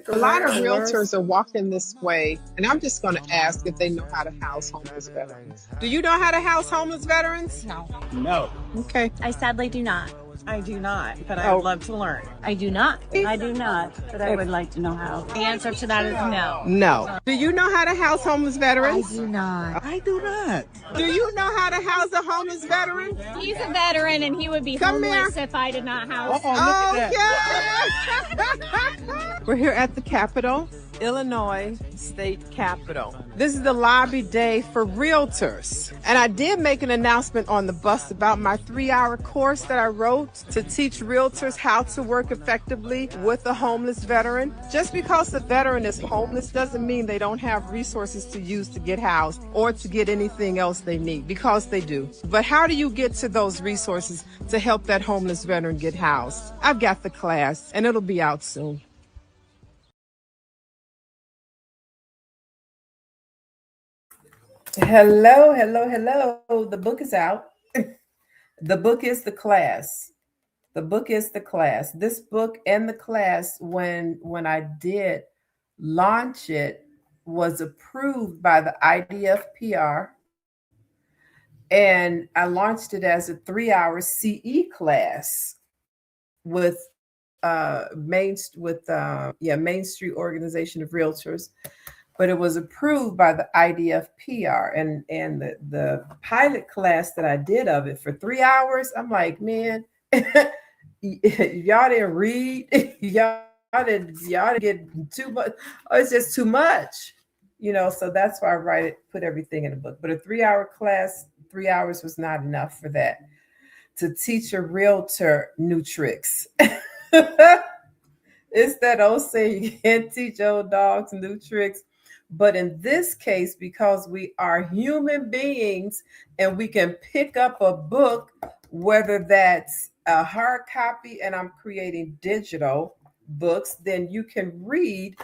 stick A lot of around and learn. realtors are walking this way, and I'm just going to ask if they know how to house homeless veterans. Do you know how to house homeless veterans? No. Okay. I sadly do not. I do not, but I would love to learn. I do not. I do not, but I would like to know how. The answer to that is no. No. Do you know how to house homeless veterans? I do not. I do not. Do you know how to house a homeless veteran? He's a veteran and he would be Come homeless here. if I did not house. Okay. We're here at the Capitol, Illinois State Capitol. This is the lobby day for realtors. And I did make an announcement on the bus about my 3-hour course that I wrote to teach realtors how to work effectively with a homeless veteran. Just because the veteran is homeless doesn't mean they don't have resources to use to get housed or to get anything else they need, because they do. But how do you get to those resources to help that homeless veteran get housed? I've got the class, and it'll be out soon. Hello. The book is out. The book is the class. The book is the class. This book and the class, when I did launch it, was approved by the IDFPR. And I launched it as a 3-hour CE class with Main Street Organization of Realtors. But it was approved by the IDFPR, and the pilot class that I did of it for 3 hours. I'm like, man, y'all didn't read, y'all didn't get too much. Oh, it's just too much, So that's why I put everything in a book. But a 3-hour class, 3 hours was not enough for that. To teach a realtor new tricks. It's that old saying, you can't teach old dogs new tricks. But in this case, because we are human beings and we can pick up a book, whether that's a hard copy and I'm creating digital books, then you can read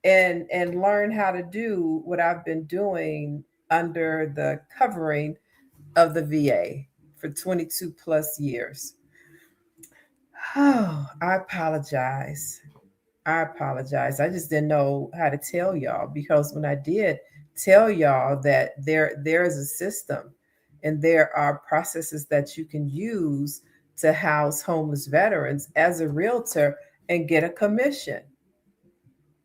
and learn how to do what I've been doing under the covering of the VA for 22 plus years. Oh, I apologize. I just didn't know how to tell y'all, because when I did tell y'all that there is a system and there are processes that you can use to house homeless veterans as a realtor and get a commission.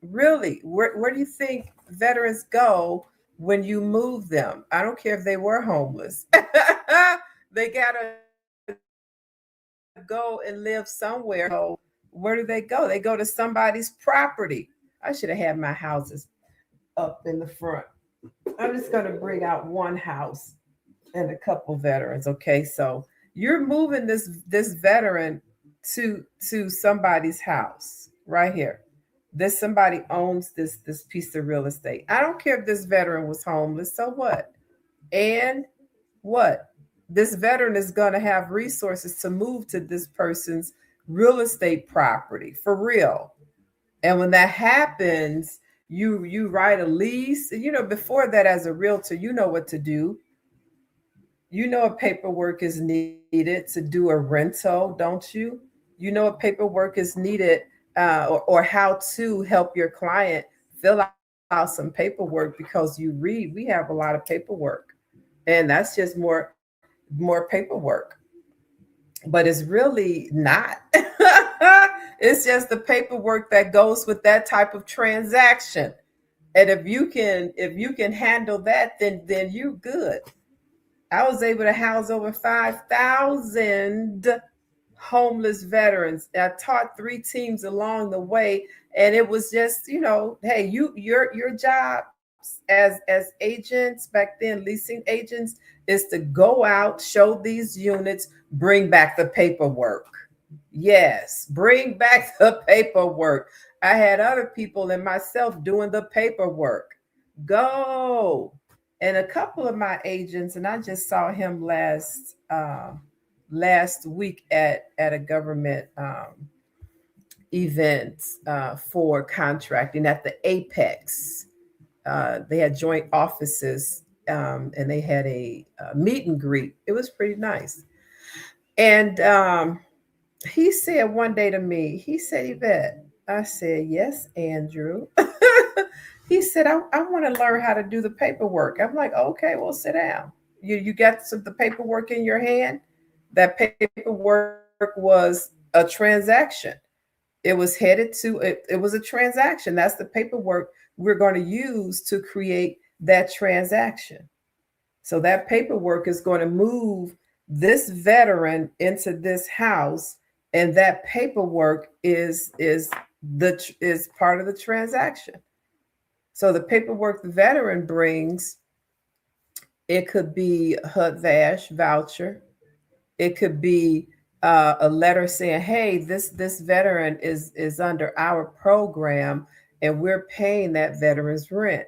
Really, where do you think veterans go when you move them? I don't care if they were homeless. They gotta go and live somewhere. So where do they go? They go to somebody's property. I should have had my houses up in the front. I'm just going to bring out one house and a couple veterans. Okay, so you're moving this veteran to somebody's house right here. This somebody owns this piece of real estate. I don't care if this veteran was homeless. So what? And what? This veteran is going to have resources to move to this person's real estate property for real. And when that happens, you write a lease. Before that, as a realtor, you know what to do. What paperwork is needed to do a rental, don't you? What paperwork is needed or how to help your client fill out some paperwork, because we have a lot of paperwork, and that's just more paperwork. But it's really not. It's just the paperwork that goes with that type of transaction. And if you can handle that, then you're good. I was able to house over 5,000 homeless veterans. I taught 3 teams along the way, and it was just, hey, your job as agents back then, leasing agents, is to go out, show these units, bring back the paperwork. Yes, bring back the paperwork. I had other people and myself doing the paperwork. Go. And a couple of my agents, and I just saw him last week at a government event for contracting at the Apex. They had joint offices, and they had a meet and greet. It was pretty nice. And he said one day to me, he said, Yvette, I said, yes, Andrew. He said, I want to learn how to do the paperwork. I'm like, okay, well, sit down. You got the paperwork in your hand. That paperwork was a transaction. It was headed to it was a transaction. That's the paperwork we're going to use to create that transaction. So that paperwork is going to move this veteran into this house, and that paperwork is part of the transaction. So the paperwork the veteran brings, it could be HUD-VASH voucher. It could be a letter saying, "Hey, this veteran is under our program, and we're paying that veteran's rent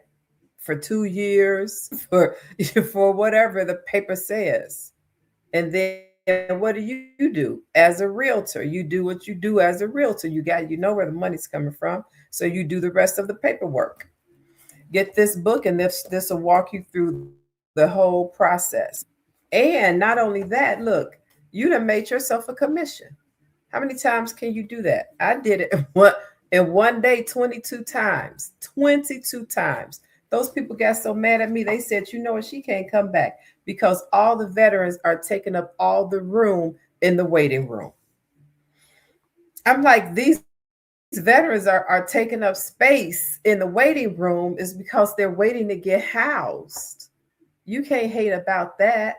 for 2 years, for whatever the paper says." And then what do as a realtor? You do what you do as a realtor. You know where the money's coming from, so you do the rest of the paperwork. Get this book, and this will walk you through the whole process. And not only that, look, you done made yourself a commission. How many times can you do that? I did it in one day 22 times. 22 times. Those people got so mad at me, they said, you know what, she can't come back because all the veterans are taking up all the room in the waiting room. I'm like, these veterans are taking up space in the waiting room is because they're waiting to get housed. You can't hate about that.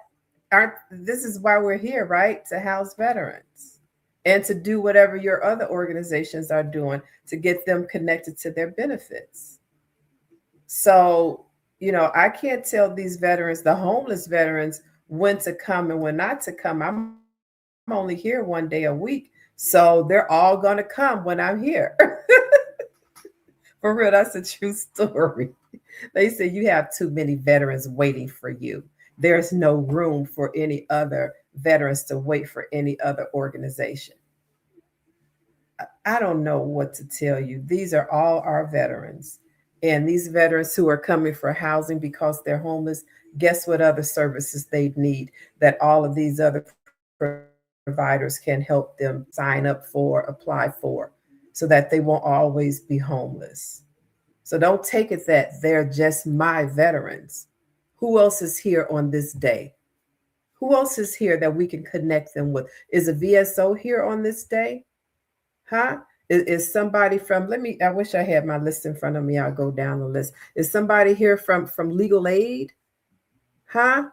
Aren't This is why we're here, right? To house veterans and to do whatever your other organizations are doing to get them connected to their benefits. So, I can't tell these veterans, the homeless veterans, when to come and when not to come. I'm only here one day a week. So they're all going to come when I'm here. For real, that's a true story. They say you have too many veterans waiting for you. There's no room for any other veterans to wait for any other organization. I don't know what to tell you. These are all our veterans. And these veterans who are coming for housing because they're homeless, guess what other services they need that all of these other providers can help them sign up for, apply for, so that they won't always be homeless. So don't take it that they're just my veterans. Who else is here on this day? Who else is here that we can connect them with? Is a VSO here on this day? Huh? Is somebody from, I wish I had my list in front of me. I'll go down the list. Is somebody here from legal aid? Huh?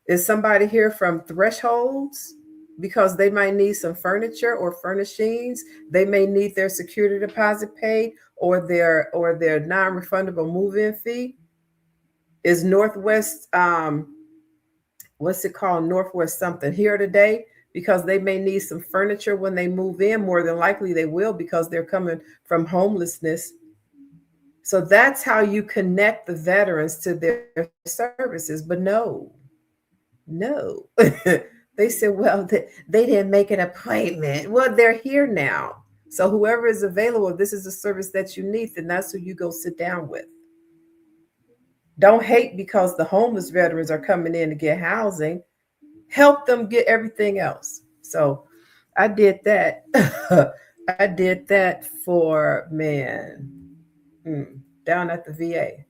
Is somebody here from thresholds? Because they might need some furniture or furnishings. They may need their security deposit paid or their non-refundable move-in fee. Is Northwest, what's it called? Northwest something here today because they may need some furniture when they move in. More than likely they will because they're coming from homelessness. So that's how you connect the veterans to their services. But no. They said, well, they didn't make an appointment. Well, they're here now. So whoever is available, if this is a service that you need, then that's who you go sit down with. Don't hate because the homeless veterans are coming in to get housing. Help them get everything else. So I did that. I did that for, down at the VA.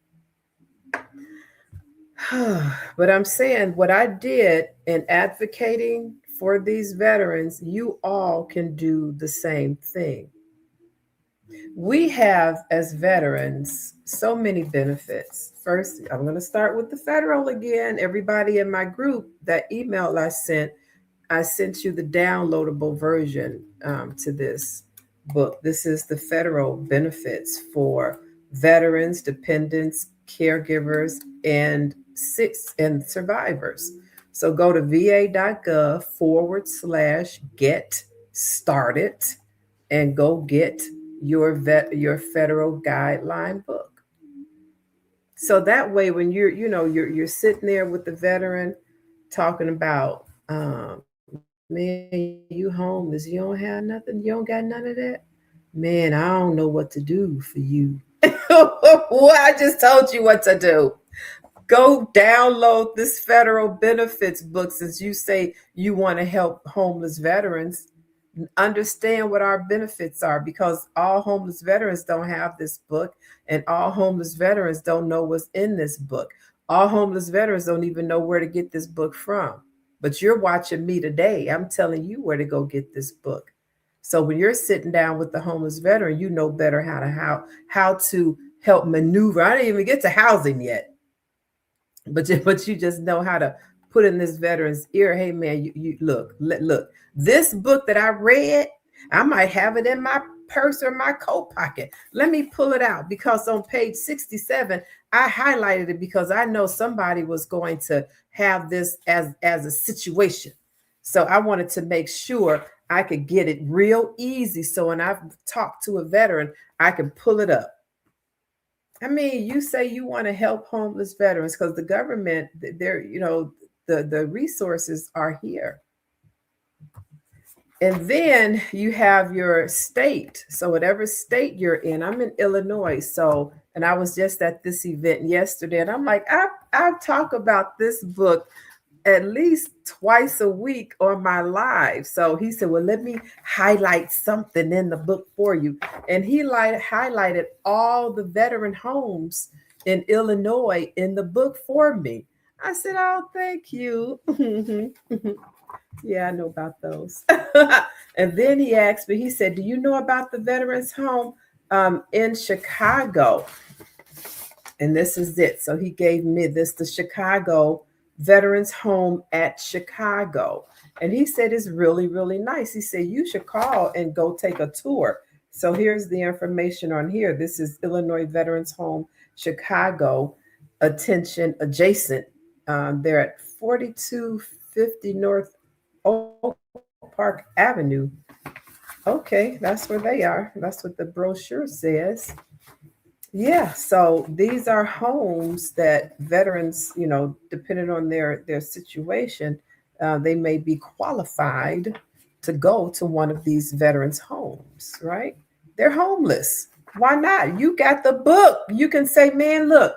But I'm saying what I did in advocating for these veterans, you all can do the same thing. We have, as veterans, so many benefits. First, I'm going to start with the federal again. Everybody in my group, that email I sent you the downloadable version to this book. This is the federal benefits for veterans, dependents, caregivers, and survivors. So go to va.gov/get started and go get your federal guideline book. So that way, when you're sitting there with the veteran talking about, man, you homeless, you don't have nothing, you don't got none of that. Man, I don't know what to do for you. Well, I just told you what to do. Go download this federal benefits book since you say you want to help homeless veterans. understand what our benefits are, because all homeless veterans don't have this book, and all homeless veterans don't know what's in this book. All homeless veterans don't even know where to get this book from. But you're watching me today. I'm telling you where to go get this book. So when you're sitting down with the homeless veteran, you know better how to help maneuver. I didn't even get to housing yet, but you just know how to put in this veteran's ear. Hey man, you look. This book that I read, I might have it in my purse or my coat pocket. Let me pull it out, because on page 67, I highlighted it because I know somebody was going to have this as a situation. So I wanted to make sure I could get it real easy. So when I've talked to a veteran, I can pull it up. I mean, you say you want to help homeless veterans because the government, they're, the resources are here. And then you have your state. So whatever state you're in, I'm in Illinois. So, and I was just at this event yesterday, and I'm like, I talk about this book at least twice a week on my live. So he said, well, let me highlight something in the book for you. And he highlighted all the veteran homes in Illinois in the book for me. I said, oh, thank you. Yeah, I know about those. And then he asked me, he said, do you know about the veterans home in Chicago? And this is it. So he gave me this, the Chicago Veterans Home at Chicago. And he said it's really, really nice. He said you should call and go take a tour. So here's the information on here. This is Illinois Veterans Home, Chicago, attention adjacent. They're at 4250 North Oak Park Avenue. Okay, that's where they are. That's what the brochure says. Yeah, so these are homes that veterans, depending on their situation, they may be qualified to go to one of these veterans' homes, right? They're homeless. Why not? You got the book. You can say, man, look,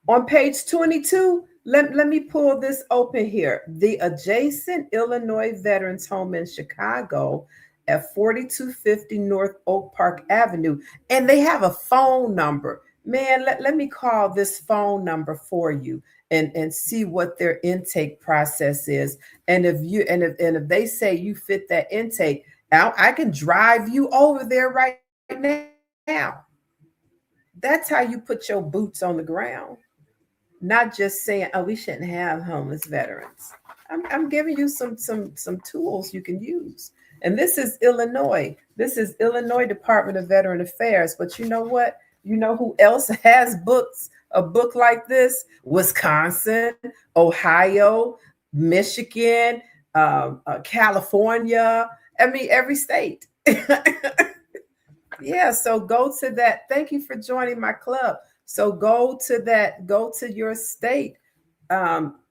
on page 22, let me pull this open here. The adjacent Illinois Veterans Home in Chicago at 4250 North Oak Park Avenue. And they have a phone number. Man, let me call this phone number for you and see what their intake process is. And if they say you fit that intake, I can drive you over there right now. That's how you put your boots on the ground. Not just saying, oh, we shouldn't have homeless veterans. I'm giving you some tools you can use. And this is Illinois. This is Illinois Department of Veteran Affairs. But you know what? You know who else has books, a book like this? Wisconsin, Ohio, Michigan, California. I mean, every state. Yeah, so go to that. Thank you for joining my club. So go to your state.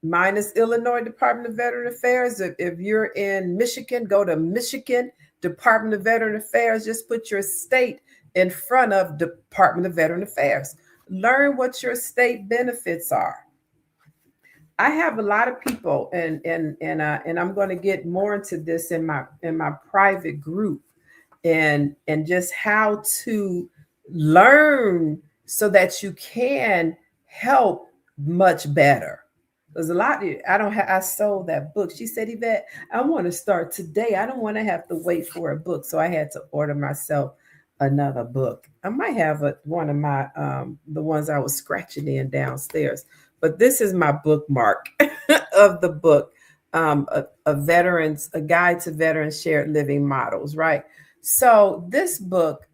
Minus Illinois Department of Veteran Affairs. If you're in Michigan, go to Michigan Department of Veteran Affairs. Just put your state in front of Department of Veteran Affairs. Learn what your state benefits are. I have a lot of people, and I'm going to get more into this in my private group, and just how to learn so that you can help much better. There's a lot. I sold that book. She said, Yvette, I want to start today. I don't want to have to wait for a book. So I had to order myself another book. I might have one of my, the ones I was scratching in downstairs, but this is my bookmark of the book, a guide to veterans shared living models, right? So this book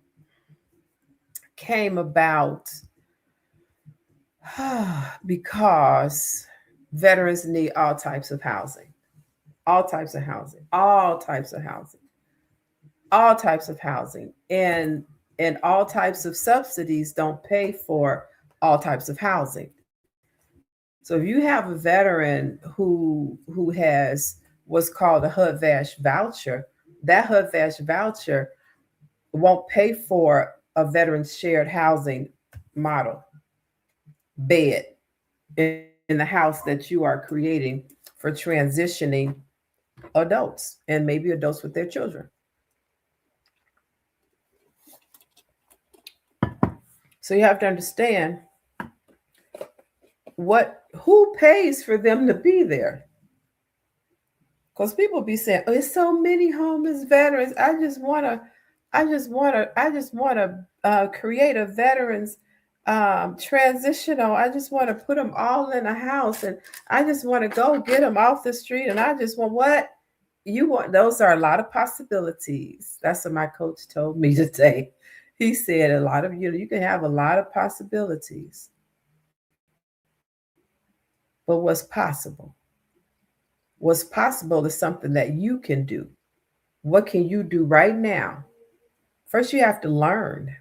came about because veterans need all types of housing, all types of housing, all types of housing, all types of housing, and all types of subsidies don't pay for all types of housing. So if you have a veteran who has what's called a HUD-VASH voucher, that HUD-VASH voucher won't pay for a veteran's shared housing model bed in the house that you are creating for transitioning adults and maybe adults with their children. So you have to understand who pays for them to be there. Because people be saying, "Oh, there's so many homeless veterans. I just want to create a veterans transitional. I just want to put them all in a house, and I just want to go get them off the street, and I just want what you want." Those are a lot of possibilities. That's what my coach told me today. He said a lot of you can have a lot of possibilities, but what's possible? What's possible is something that you can do. What can you do right now? First, you have to learn.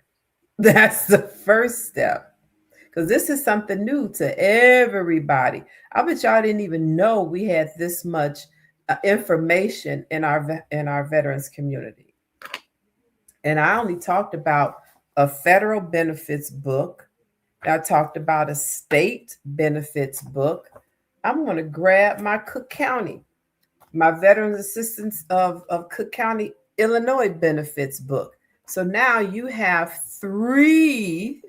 That's the first step. Because this is something new to everybody. I bet y'all didn't even know we had this much information in our veterans community. And I only talked about a federal benefits book. I talked about a state benefits book. I'm going to grab my Cook County, my Veterans Assistance of Cook County, Illinois benefits book. So now you have three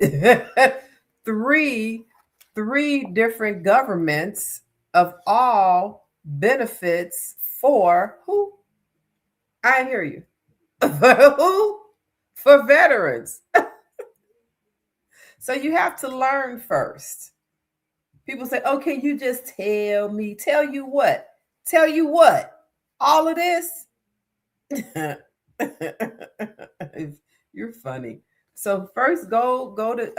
different governments of all benefits for who? I hear you. For who? For veterans. So you have to learn first. People say, "Oh, can you just tell me?" Tell you what? Tell you what? All of this? You're funny. So first go to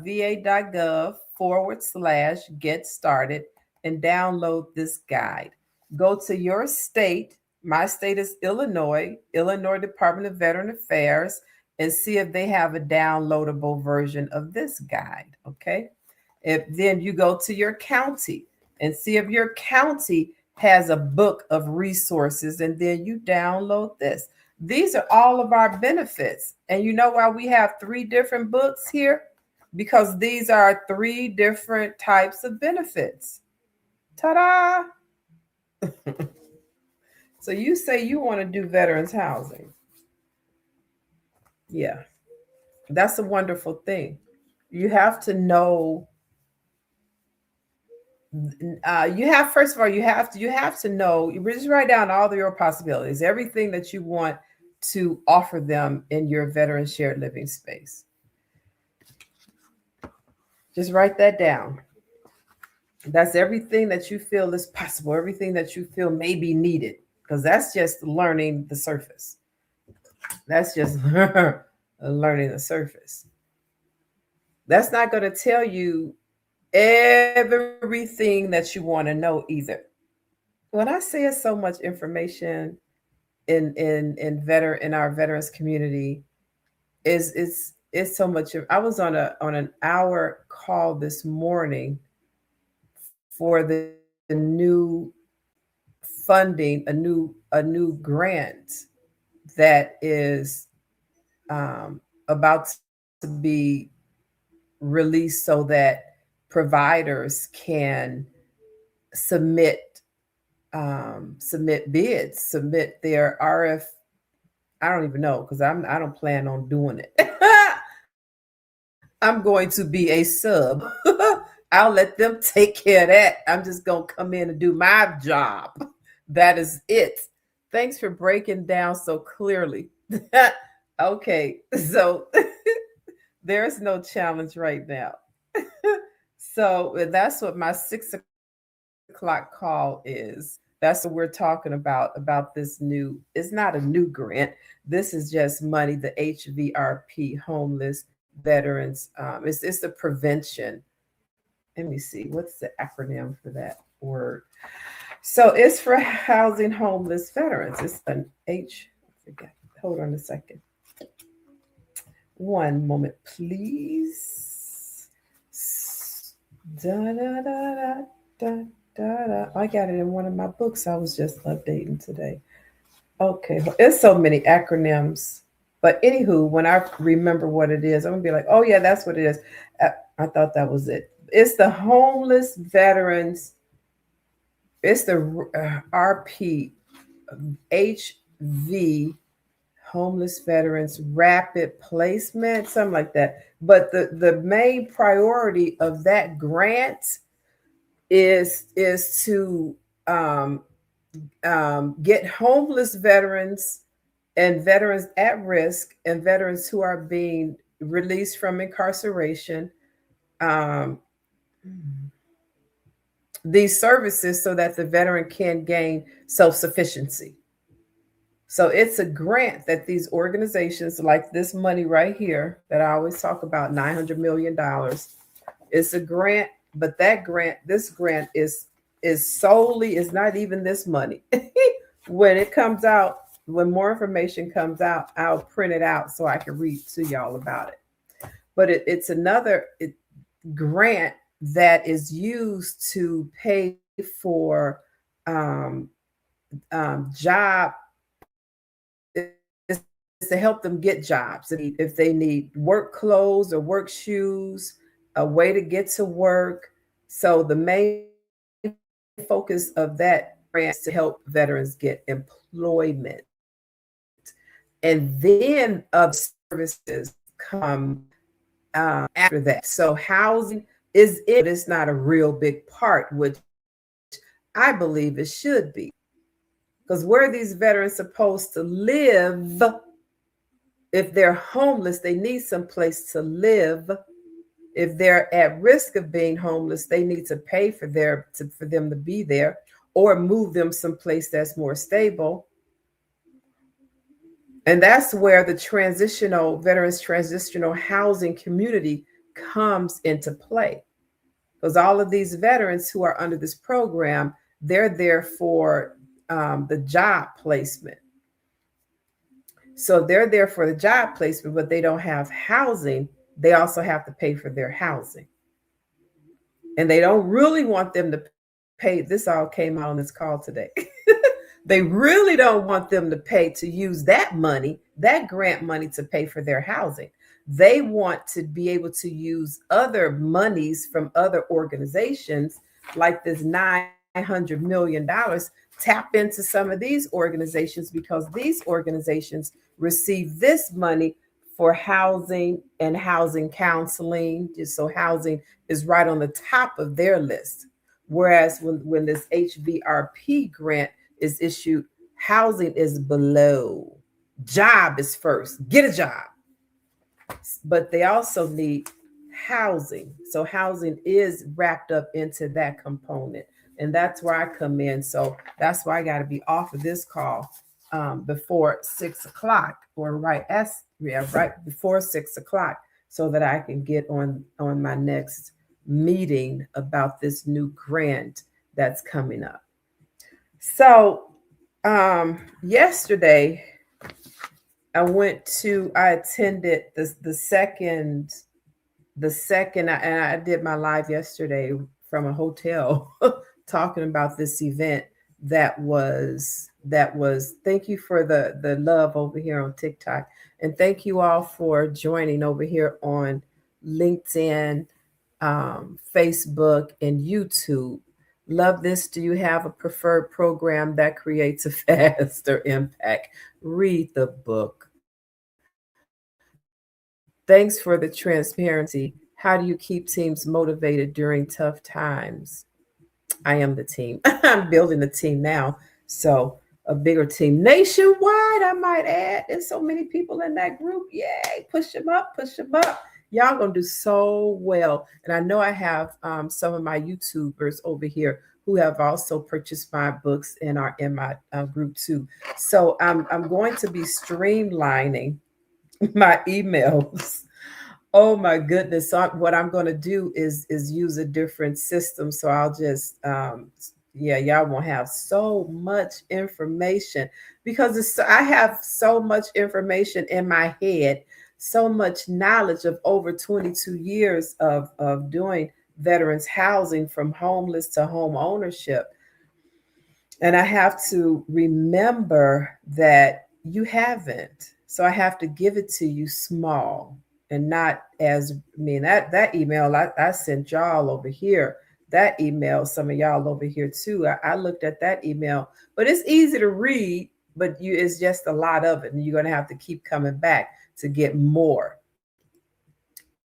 va.gov/get started and download this guide. Go to your state. My state is Illinois Department of Veteran Affairs, and see if they have a downloadable version of this guide. Okay. If then you go to your county and see if your county has a book of resources, and then you download this. These are all of our benefits. And you know why we have 3 different books here? Because these are 3 different types of benefits. Ta-da! So you say you want to do veterans housing. Yeah, that's a wonderful thing. You have to know first of all you have to know, you just write down all of your possibilities, everything that you want to offer them in your veteran shared living space. Just write that down. That's everything that you feel is possible, everything that you feel may be needed, because that's just learning the surface. That's just learning the surface. That's not going to tell you everything that you want to know either. When I say it's so much information in our veterans community, is so much. I was on an hour call this morning for the new funding, a new grant that is about to be released so that providers can submit bids, submit their RF. I don't even know, because I don't plan on doing it. I'm going to be a sub. I'll let them take care of that. I'm just going to come in and do my job. That is it. Thanks for breaking down so clearly. Okay, so there's no challenge right now. So that's what my 6 o'clock call is. That's what we're talking about this new, it's not a new grant. This is just money, the HVRP, homeless veterans. It's the prevention. Let me see, what's the acronym for that word? So it's for housing homeless veterans. It's an forget. Hold on a second. One moment, please. Da, da, da, da, da, da. I got it in one of my books I was just updating today. Okay, it's so many acronyms. But anywho, when I remember what it is, I'm gonna be like, oh yeah, that's what it is. I thought that was it. It's the homeless veterans. It's the RP, HV, Homeless Veterans Rapid Placement, something like that. But the main priority of that grant is to get homeless veterans and veterans at risk and veterans who are being released from incarceration um, these services so that the veteran can gain self-sufficiency. So it's a grant that these organizations, like this money right here that I always talk about, $900 million, it's a grant, but this grant is solely, is not even this money. When it comes out, when more information comes out, I'll print it out so I can read to y'all about it. But it's another grant that is used to pay for job, is to help them get jobs. If they need work clothes or work shoes, a way to get to work. So the main focus of that grant is to help veterans get employment. And then other services come after that. So housing is it, it's not a real big part, which I believe it should be. Because where are these veterans supposed to live? If they're homeless, they need some place to live. If they're at risk of being homeless, they need to pay for them to be there, or move them someplace that's more stable. And that's where the veterans transitional housing community comes into play. Because all of these veterans who are under this program, they're there for the job placement. So they're there for the job placement, but they don't have housing. They also have to pay for their housing. And they don't really want them to pay. This all came out on this call today. They really don't want them to pay, to use that money, that grant money, to pay for their housing. They want to be able to use other monies from other organizations, like this $900 million, tap into some of these organizations, because these organizations receive this money for housing and housing counseling. Just so housing is right on the top of their list. Whereas when this HVRP grant is issued, housing is below. Job is first. Get a job. But they also need housing. So housing is wrapped up into that component. And that's where I come in. So that's why I got to be off of this call before 6 o'clock, or right before 6 o'clock, so that I can get on my next meeting about this new grant that's coming up. So yesterday I attended the second, and I did my live yesterday from a hotel talking about this event that was, thank you for the love over here on TikTok. And thank you all for joining over here on LinkedIn, Facebook, and YouTube. Love this. Do you have a preferred program that creates a faster impact? Read the book. Thanks for the transparency. How do you keep teams motivated during tough times? I am the team. I'm building the team now. So a bigger team nationwide, I might add. There's so many people in that group. Yay. Push them up, push them up. Y'all gonna do so well. And I know I have some of my YouTubers over here who have also purchased my books and are in my group too. So I'm going to be streamlining my emails. Oh my goodness. So what I'm going to do is use a different system. So I'll just, y'all won't have so much information, because I have so much information in my head, so much knowledge of over 22 years of doing veterans housing, from homeless to home ownership. And I have to remember that you haven't. So I have to give it to you small, and not as, that email I sent y'all over here, that email. Some of y'all over here too. I looked at that email, but it's easy to read, but it's just a lot of it, and you're gonna have to keep coming back to get more.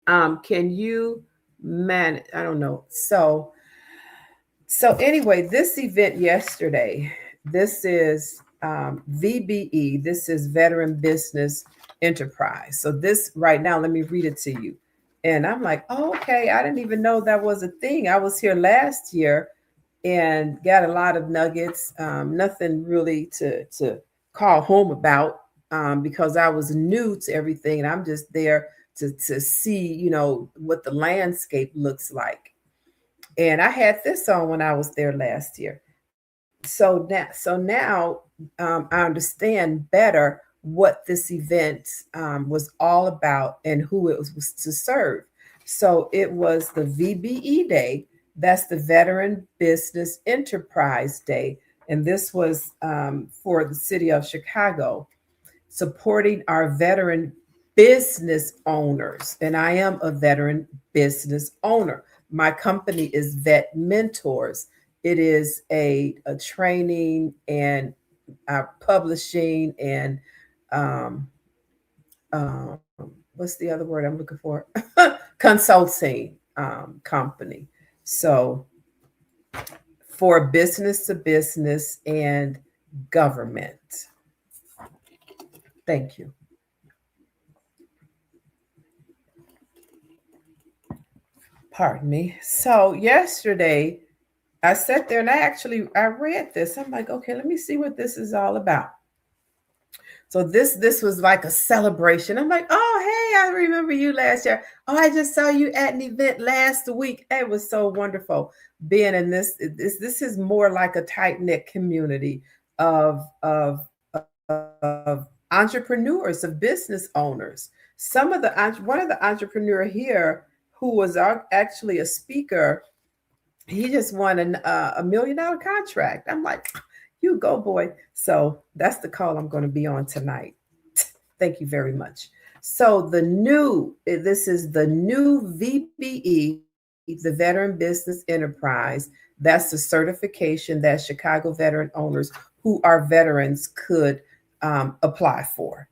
Can you manage? I don't know. So anyway, this event yesterday, this is VBE. This is Veteran Business Enterprise. So this right now, let me read it to you. And I'm like, oh, okay, I didn't even know that was a thing. I was here last year and got a lot of nuggets. Nothing really to call home about, because I was new to everything, and I'm just there to see, what the landscape looks like. And I had this on when I was there last year. So now I understand better what this event was all about and who it was to serve. So it was the VBE Day. That's the Veteran Business Enterprise Day. And this was for the city of Chicago, supporting our veteran business owners. And I am a veteran business owner. My company is Vet Mentors. It is a training and publishing and um, um, what's the other word I'm looking for? Consulting company. So for business to business and government. Thank you. Pardon me. So yesterday I sat there and I read this. I'm like, okay, let me see what this is all about. So this was like a celebration. I'm like, oh, hey, I remember you last year. Oh, I just saw you at an event last week. It was so wonderful being in this. This is more like a tight-knit community of entrepreneurs, of business owners. One of the entrepreneur here who was actually a speaker, he just won $1 million contract. I'm like, you go, boy. So that's the call I'm going to be on tonight. Thank you very much. So this is the new VBE, the Veteran Business Enterprise. That's the certification that Chicago veteran owners who are veterans could apply for.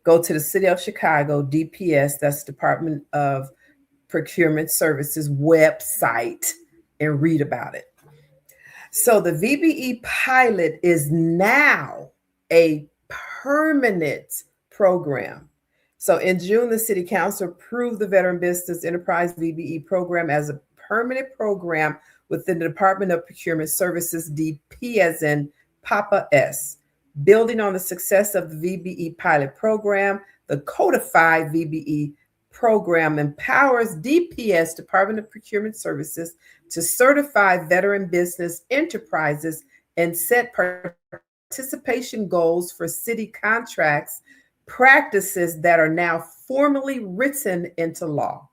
Go to the City of Chicago, DPS, that's Department of Procurement Services website, and read about it. So the VBE pilot is now a permanent program. So in June, the City Council approved the Veteran Business Enterprise VBE program as a permanent program within the Department of Procurement Services, DP as in Papa S. Building on the success of the VBE pilot program, the codified VBE program empowers DPS, Department of Procurement Services, to certify veteran business enterprises and set participation goals for city contracts practices that are now formally written into law.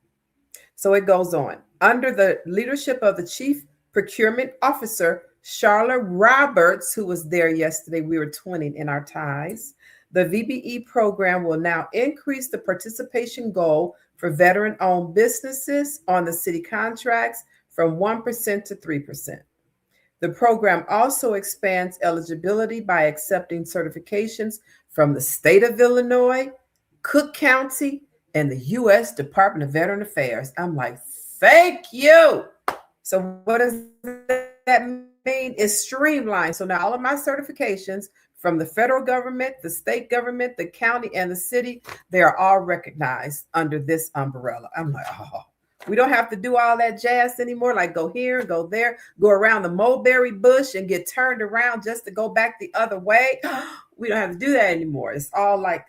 So it goes on. Under the leadership of the Chief Procurement Officer, Charlotte Roberts, who was there yesterday, we were twinning in our ties. The VBE program will now increase the participation goal for veteran-owned businesses on the city contracts from 1% to 3%. The program also expands eligibility by accepting certifications from the state of Illinois, Cook County, and the U.S. Department of Veteran Affairs. I'm like, thank you. So what does that mean? It's streamlined. So now all of my certifications from the federal government, the state government, the county, and the city, they are all recognized under this umbrella. I'm like, oh, we don't have to do all that jazz anymore, like go here, go there, go around the mulberry bush and get turned around just to go back the other way. We don't have to do that anymore. It's all like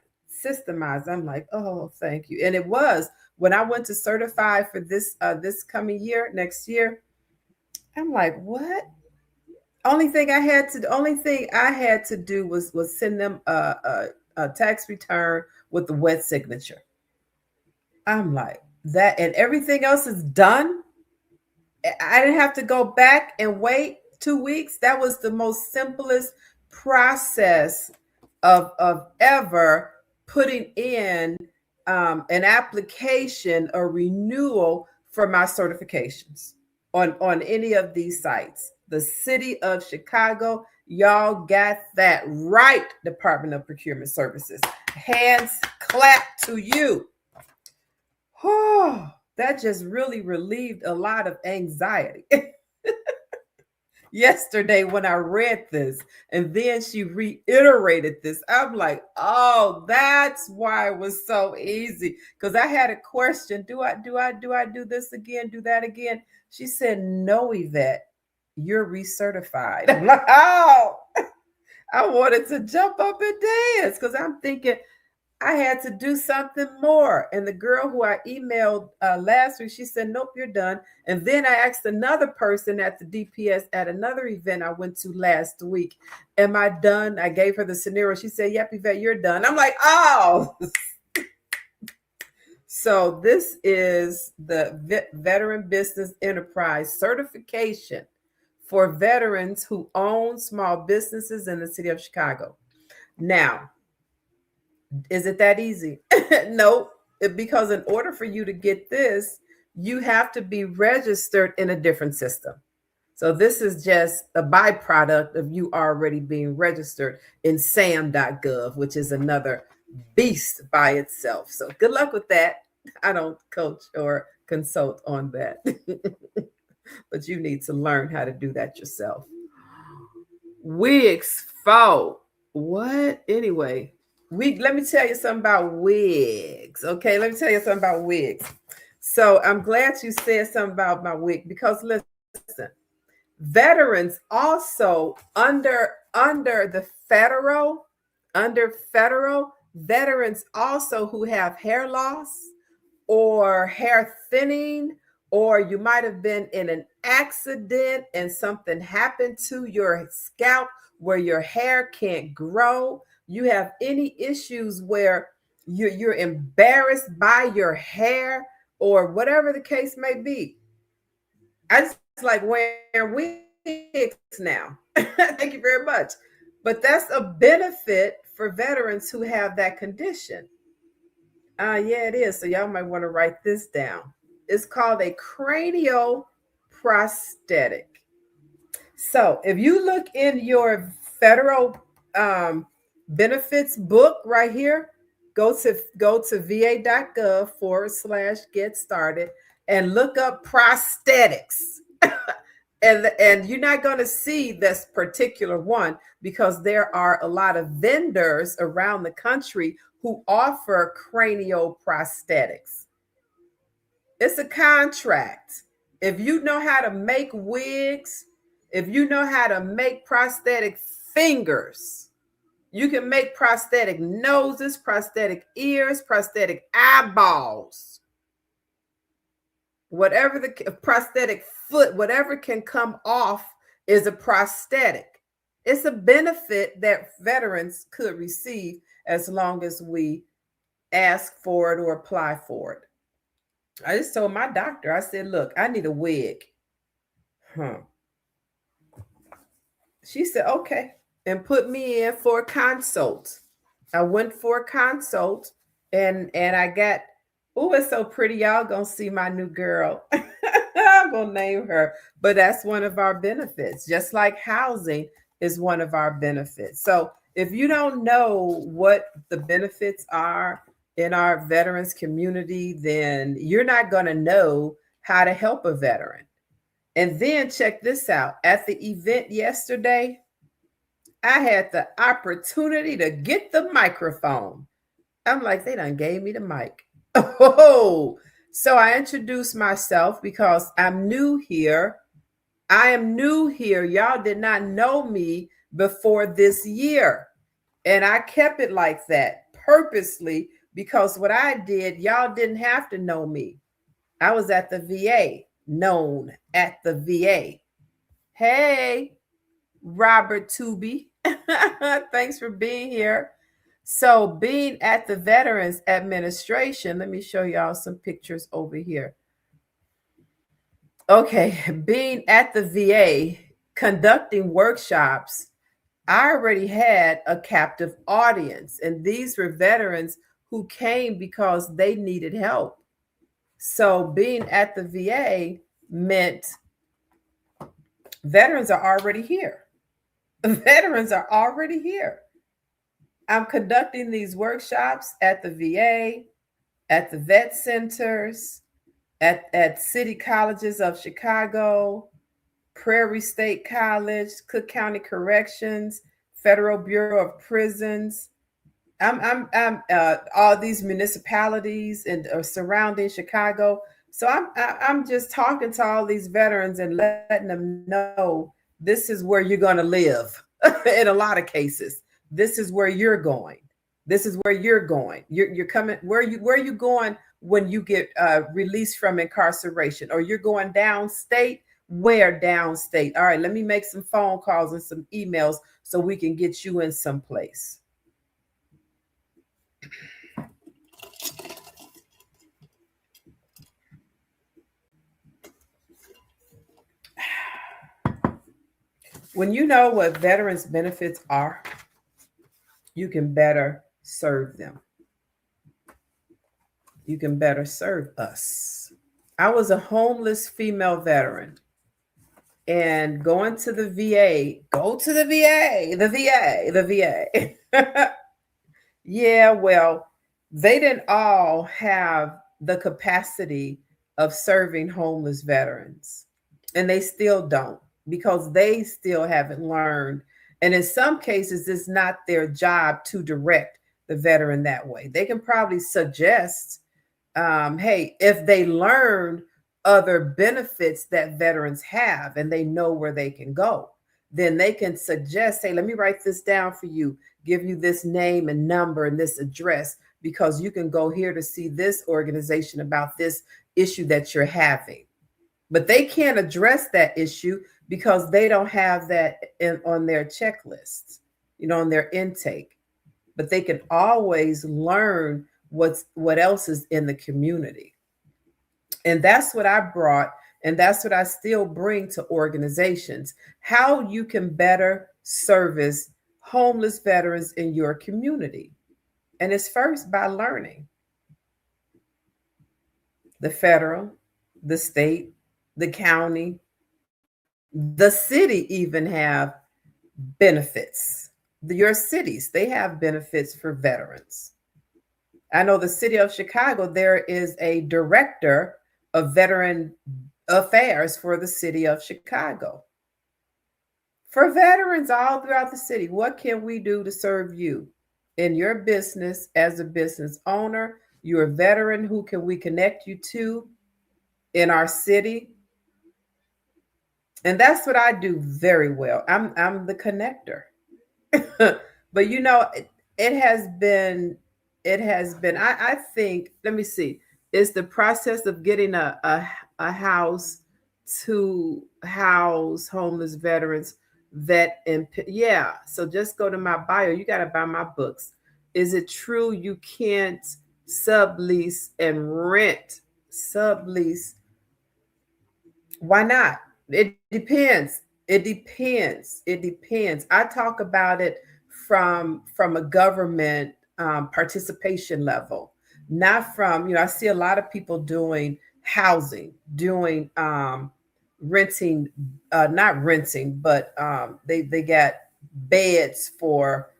systemized. I'm like, oh, thank you. And it was when I went to certify for this coming year, next year, I'm like, what? Only thing I had to do was send them a tax return with the wet signature. I'm like, that, and everything else is done. I didn't have to go back and wait 2 weeks. That was the most simplest process of ever putting in an application, a renewal for my certifications. on any of these sites. The city of Chicago, y'all got that right, Department of Procurement Services. Hands clap to you. Oh, that just really relieved a lot of anxiety. Yesterday when I read this, and then she reiterated this, I'm like, oh, that's why it was so easy. Because I had a question: do I do this again? Do that again? She said, no, Yvette, you're recertified. I'm like, oh, I wanted to jump up and dance because I'm thinking I had to do something more. And the girl who I emailed last week, she said, nope, you're done. And then I asked another person at the DPS at another event I went to last week, am I done? I gave her the scenario. She said, yep, Yvette, you're done. I'm like, oh. So this is the Veteran Business Enterprise certification for veterans who own small businesses in the city of Chicago. Now, is it that easy? No, because in order for you to get this, you have to be registered in a different system. So this is just a byproduct of you already being registered in SAM.gov, which is another beast by itself. So good luck with that. I don't coach or consult on that, but you need to learn how to do that yourself. Wigs, faux. What? Anyway, let me tell you something about wigs. Okay, let me tell you something about wigs. So I'm glad you said something about my wig, because listen, veterans also under the federal veterans also who have hair loss or hair thinning, or you might have been in an accident and something happened to your scalp where your hair can't grow. You have any issues where you're embarrassed by your hair or whatever the case may be. I just like wearing wigs now. Thank you very much. But that's a benefit for veterans who have that condition. Yeah, it is. So y'all might want to write this down. It's called a cranial prosthetic. So if you look in your federal benefits book right here, go to va.gov/get started and look up prosthetics. And you're not going to see this particular one because there are a lot of vendors around the country who offer cranial prosthetics. It's a contract. If you know how to make wigs, if you know how to make prosthetic fingers, you can make prosthetic noses, prosthetic ears, prosthetic eyeballs, whatever the prosthetic foot, whatever can come off is a prosthetic. It's a benefit that veterans could receive as long as we ask for it or apply for it. I just told my doctor, I said, look, I need a wig. She said, okay, and put me in for a consult. I went for a consult and I got, oh, it's so pretty. Y'all gonna see my new girl. I'm gonna name her, but that's one of our benefits, just like housing is one of our benefits. So if you don't know what the benefits are in our veterans community, then you're not gonna know how to help a veteran. And then check this out. At the event yesterday, I had the opportunity to get the microphone. I'm like, they done gave me the mic. Oh, so I introduced myself because I'm new here. I am new here. Y'all did not know me before this year. And I kept it like that purposely because what I did, y'all didn't have to know me. I was at the VA, known at the VA. Hey, Robert Tooby. Thanks for being here. So being at the Veterans Administration, let me show y'all some pictures over here. Okay, being at the VA, conducting workshops, I already had a captive audience, and these were veterans who came because they needed help. So being at the VA meant Veterans are already here. Veterans are already here. I'm conducting these workshops at the VA, at the vet centers, at city colleges of Chicago, Prairie State College, Cook County Corrections, Federal Bureau of Prisons. I'm all these municipalities and surrounding Chicago. So I'm just talking to all these veterans and letting them know this is where you're going to live. In a lot of cases, this is where you're going. This is where you're going. You're coming. Where are you going when you get released from incarceration, or you're going downstate? Where downstate? All right, let me make some phone calls and some emails so we can get you in some place. When you know what veterans benefits are, you can better serve them. You can better serve us. I was a homeless female veteran, and going to the VA, the VA. Yeah, well, they didn't all have the capacity of serving homeless veterans, and they still don't, because they still haven't learned. And in some cases, it's not their job to direct the veteran that way. They can probably suggest, hey, if they learned other benefits that veterans have and they know where they can go, then they can suggest, hey, let me write this down for you, give you this name and number and this address, because you can go here to see this organization about this issue that you're having. But they can't address that issue because they don't have that on their checklists, on their intake. But they can always learn what else is in the community. And that's what I brought, and that's what I still bring to organizations: how you can better service homeless veterans in your community. And it's first by learning. The federal, the state, the county, the city even have benefits. Your cities, they have benefits for veterans. I know the city of Chicago, there is a director of veteran affairs for the city of Chicago. For veterans all throughout the city, what can we do to serve you in your business as a business owner? You're a veteran. Who can we connect you to in our city? And that's what I do very well. I'm the connector. But it has been, I think, let me see, it's the process of getting a house to house homeless veterans, so just go to my bio. You got to buy my books. Is it true you can't sublease and rent? Sublease. Why not? It depends. It depends. I talk about it from a government participation level, not from, I see a lot of people doing housing, doing renting, not renting, but they got beds for,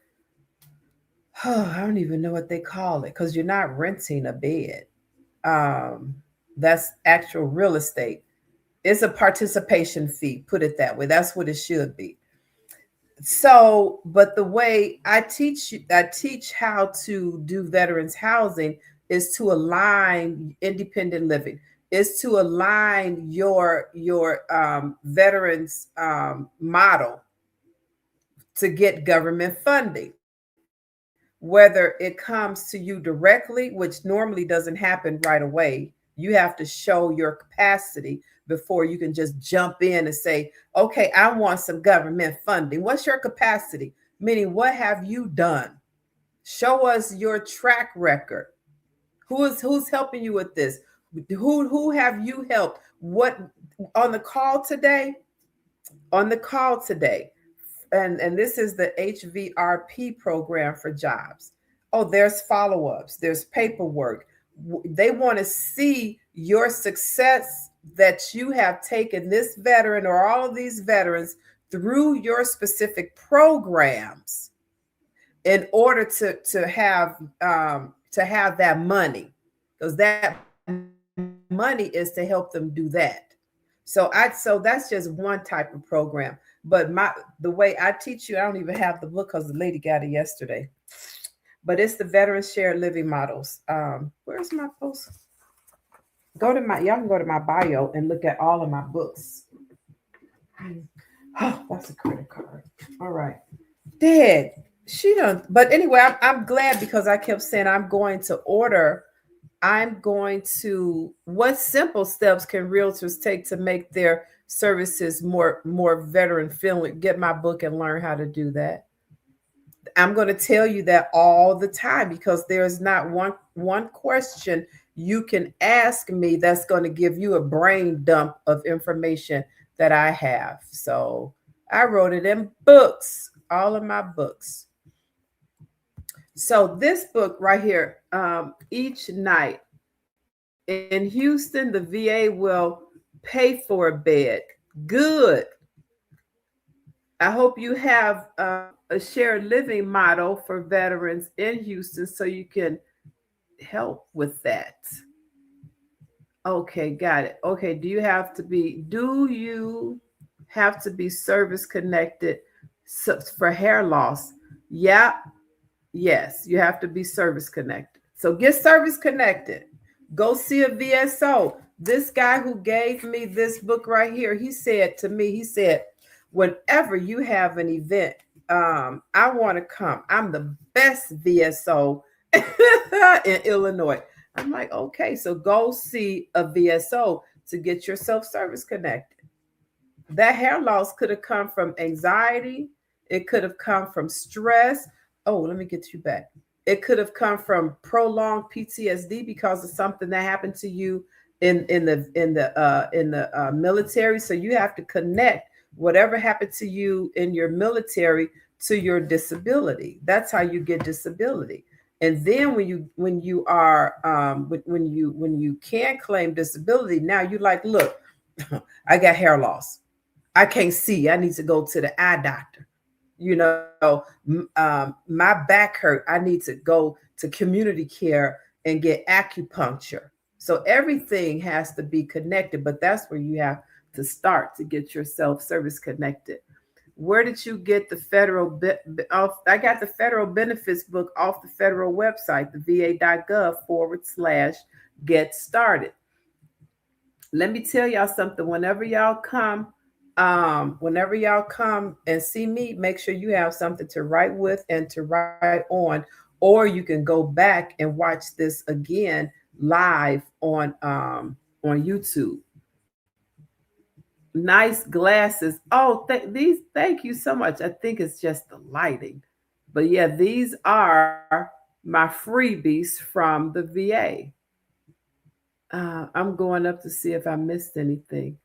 I don't even know what they call it, because you're not renting a bed. That's actual real estate. It's a participation fee, put it that way. That's what it should be. So, but the way I teach how to do veterans housing is to align independent living, is to align your veterans model to get government funding. Whether it comes to you directly, which normally doesn't happen right away, you have to show your capacity before you can just jump in and say, okay, I want some government funding. What's your capacity? Meaning, what have you done? Show us your track record. Who's helping you with this? Who have you helped? What on the call today? On the call today. And this is the HVRP program for jobs. Oh, there's follow-ups, there's paperwork. They want to see your success that you have taken this veteran or all of these veterans through your specific programs in order to have that money, because that money is to help them do that. So that's just one type of program. But the way I teach you, I don't even have the book because the lady got it yesterday. But it's the Veterans Shared Living Models. Where's my post? Y'all can go to my bio and look at all of my books. Oh, that's a credit card. All right. Dad, she done. But anyway, I'm glad because I kept saying what simple steps can realtors take to make their services more veteran friendly? Get my book and learn how to do that. I'm going to tell you that all the time because there's not one question you can ask me that's going to give you a brain dump of information that I have. So I wrote it in books, all of my books. So this book right here, each night in Houston, the VA will pay for a bed. Good. I hope you have a shared living model for veterans in Houston so you can help with that. Okay, got it. Okay, do you have to be service connected for hair loss? Yeah. Yes, you have to be service connected. So get service connected. Go see a VSO. This guy who gave me this book right here, he said to me, whenever you have an event, I want to come. I'm the best VSO in Illinois. I'm like, okay, so go see a VSO to get yourself service connected. That hair loss could have come from anxiety. It could have come from stress. Oh, let me get you back. It could have come from prolonged PTSD because of something that happened to you in the military. So you have to connect whatever happened to you in your military to your disability. That's how you get disability. And then when you can claim disability, now you're like, look, I got hair loss. I can't see. I need to go to the eye doctor. My back hurt. I need to go to community care and get acupuncture. So everything has to be connected, but that's where you have to start to get yourself service connected. Where did you get the federal? I got the federal benefits book off the federal website, the va.gov/get started. Let me tell y'all something. Whenever y'all come and see me, make sure you have something to write with and to write on, or you can go back and watch this again live on YouTube. Nice glasses. Oh, thank you so much. I think it's just the lighting. But yeah, these are my freebies from the VA. I'm going up to see if I missed anything.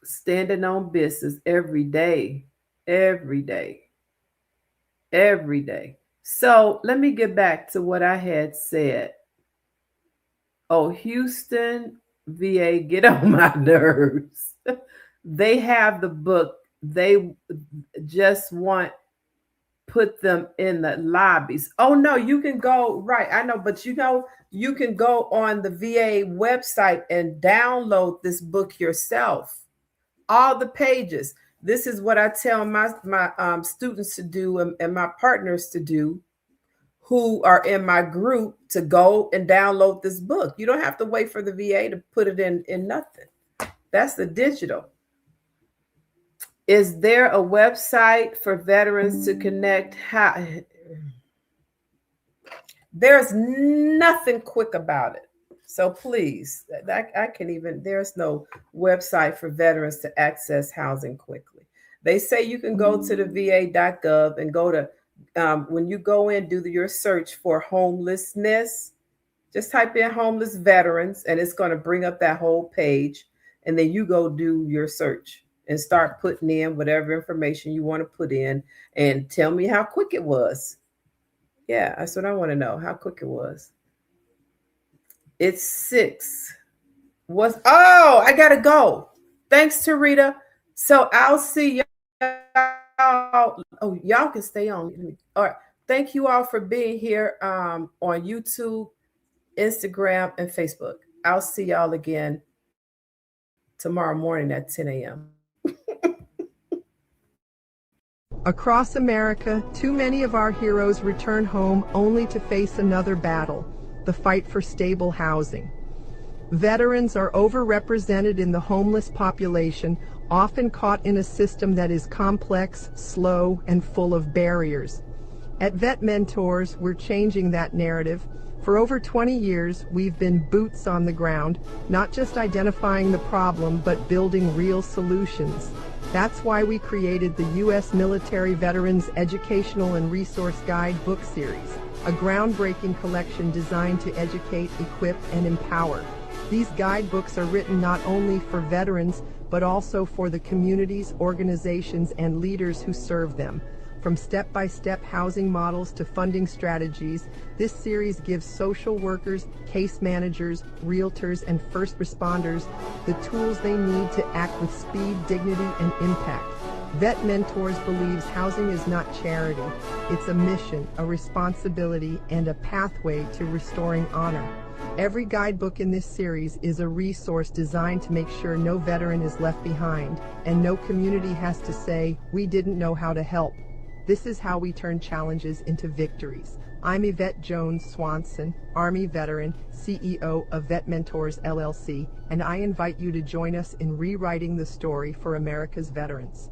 Standing on business every day. So let me get back to what I had said. Oh, Houston VA, get on my nerves. They have the book. They just want put them in the lobbies. Oh no, you can go right. I know, but you can go on the VA website and download this book yourself. All the pages. This is what I tell my students to do and my partners to do who are in my group, to go and download this book. You don't have to wait for the VA to put it in nothing. That's the digital. Is there a website for veterans to connect? There's nothing quick about it. So please, there's no website for veterans to access housing quickly. They say you can go to the va.gov and go to, when you go in, do your search for homelessness. Just type in homeless veterans and it's going to bring up that whole page. And then you go do your search and start putting in whatever information you want to put in and tell me how quick it was. Yeah, that's what I want to know, how quick it was. It's 6. I gotta go. Thanks, Tarita. So I'll see y'all. Oh, y'all can stay on. All right. Thank you all for being here on YouTube, Instagram, and Facebook. I'll see y'all again tomorrow morning at 10 a.m. Across America, too many of our heroes return home only to face another battle, the fight for stable housing. Veterans are overrepresented in the homeless population, often caught in a system that is complex, slow, and full of barriers. At Vet Mentors, we're changing that narrative. For over 20 years, we've been boots on the ground, not just identifying the problem, but building real solutions. That's why we created the U.S. Military Veterans Educational and Resource Guide book series, a groundbreaking collection designed to educate, equip, and empower. These guidebooks are written not only for veterans, but also for the communities, organizations, and leaders who serve them. From step-by-step housing models to funding strategies, this series gives social workers, case managers, realtors, and first responders the tools they need to act with speed, dignity, and impact. Vet Mentors believes housing is not charity. It's a mission, a responsibility, and a pathway to restoring honor. Every guidebook in this series is a resource designed to make sure no veteran is left behind, and no community has to say, "We didn't know how to help." This is how we turn challenges into victories. I'm Yvette Jones Swanson, Army veteran, CEO of Vet Mentors LLC, and I invite you to join us in rewriting the story for America's veterans.